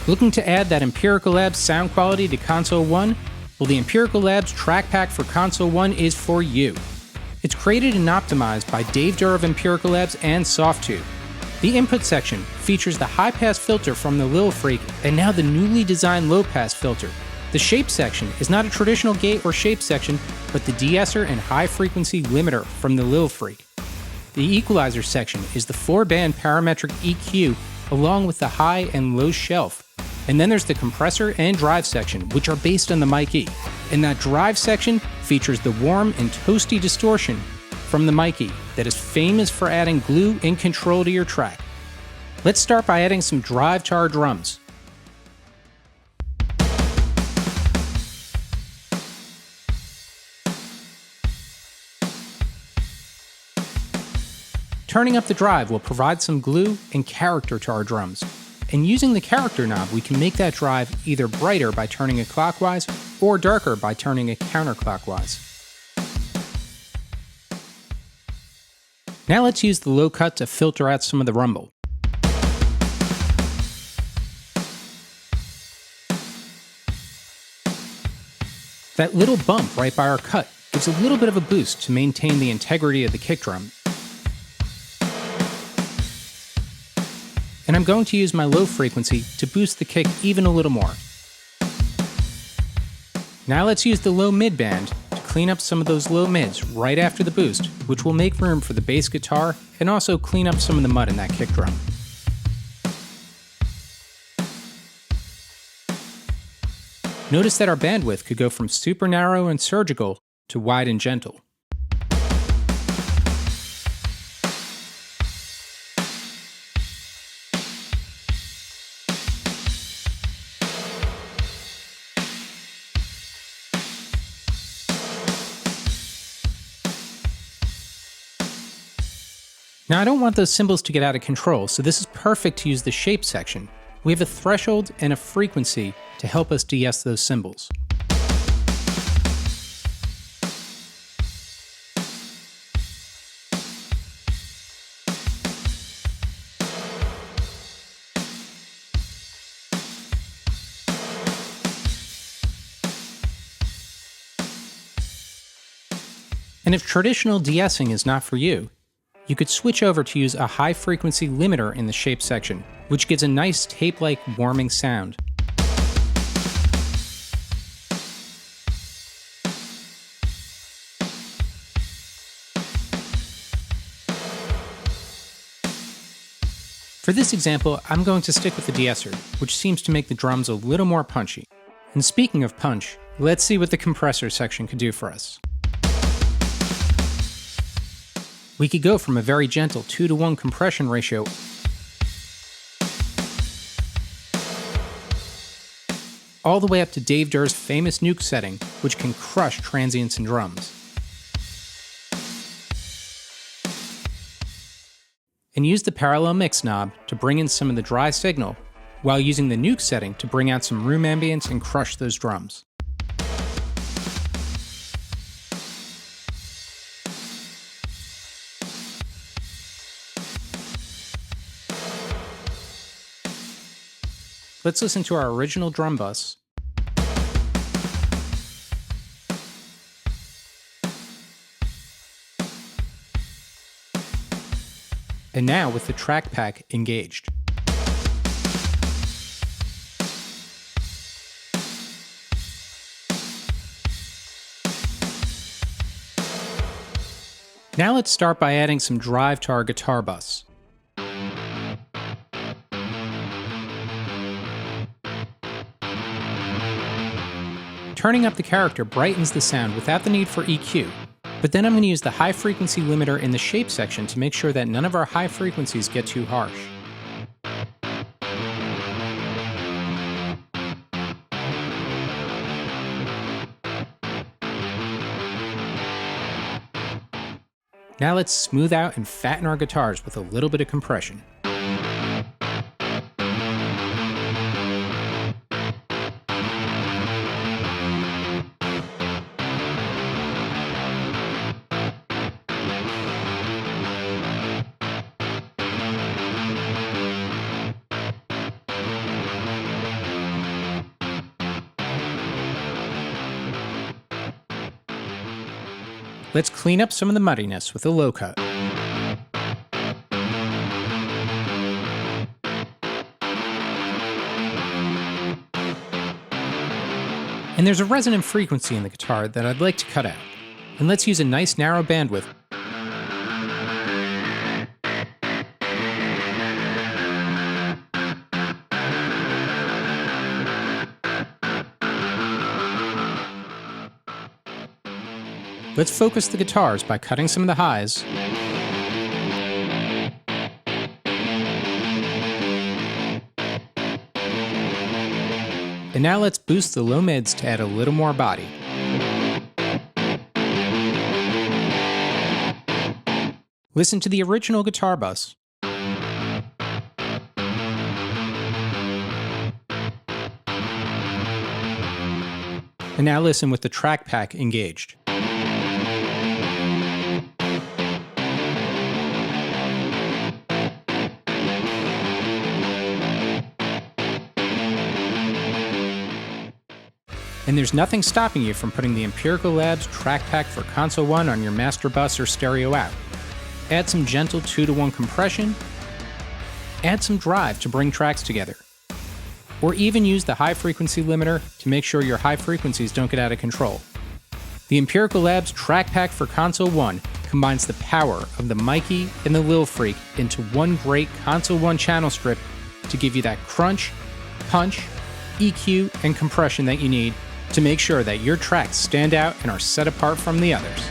Looking to add that Empirical Labs sound quality to Console 1? Well, the Empirical Labs Trak Pak for Console 1 is for you. It's created and optimized by Dave Durr of Empirical Labs and Softube. The input section features the high-pass filter from the Lil FrEQ and now the newly designed low-pass filter. The shape section is not a traditional gate or shape section, but the de-esser and high-frequency limiter from the Lil FrEQ. The equalizer section is the 4-band parametric EQ along with the high and low shelf. And then there's the compressor and drive section, which are based on the Mic E. And that drive section features the warm and toasty distortion from the Mic E that is famous for adding glue and control to your track. Let's start by adding some drive to our drums. Turning up the drive will provide some glue and character to our drums. And using the character knob, we can make that drive either brighter by turning it clockwise or darker by turning it counterclockwise. Now let's use the low cut to filter out some of the rumble. That little bump right by our cut gives a little bit of a boost to maintain the integrity of the kick drum. And I'm going to use my low frequency to boost the kick even a little more. Now let's use the low mid band to clean up some of those low mids right after the boost, which will make room for the bass guitar and also clean up some of the mud in that kick drum. Notice that our bandwidth could go from super narrow and surgical to wide and gentle. Now I don't want those cymbals to get out of control, so this is perfect to use the shape section. We have a threshold and a frequency to help us de-ess those cymbals. And if traditional de-essing is not for you, you could switch over to use a high-frequency limiter in the shape section, which gives a nice tape-like warming sound. For this example, I'm going to stick with the de-esser, which seems to make the drums a little more punchy. And speaking of punch, let's see what the compressor section could do for us. We could go from a very gentle 2-to-1 compression ratio all the way up to Dave Durr's famous nuke setting, which can crush transients and drums. And use the parallel mix knob to bring in some of the dry signal, while using the nuke setting to bring out some room ambience and crush those drums. Let's listen to our original drum bus. And now with the Trak Pak engaged. Now let's start by adding some drive to our guitar bus. Turning up the character brightens the sound without the need for EQ, but then I'm going to use the high frequency limiter in the shape section to make sure that none of our high frequencies get too harsh. Now let's smooth out and fatten our guitars with a little bit of compression. Let's clean up some of the muddiness with a low cut. And there's a resonant frequency in the guitar that I'd like to cut out. And let's use a nice narrow bandwidth. Let's focus the guitars by cutting some of the highs. And now let's boost the low mids to add a little more body. Listen to the original guitar bus. And now listen with the Trak Pak engaged. And there's nothing stopping you from putting the Empirical Labs Trak Pak for Console 1 on your master bus or stereo out. Add some gentle 2-to-1 compression, add some drive to bring tracks together, or even use the high frequency limiter to make sure your high frequencies don't get out of control. The Empirical Labs Trak Pak for Console 1 combines the power of the Mikey and the Lil FrEQ into one great Console 1 channel strip to give you that crunch, punch, EQ, and compression that you need to make sure that your tracks stand out and are set apart from the others.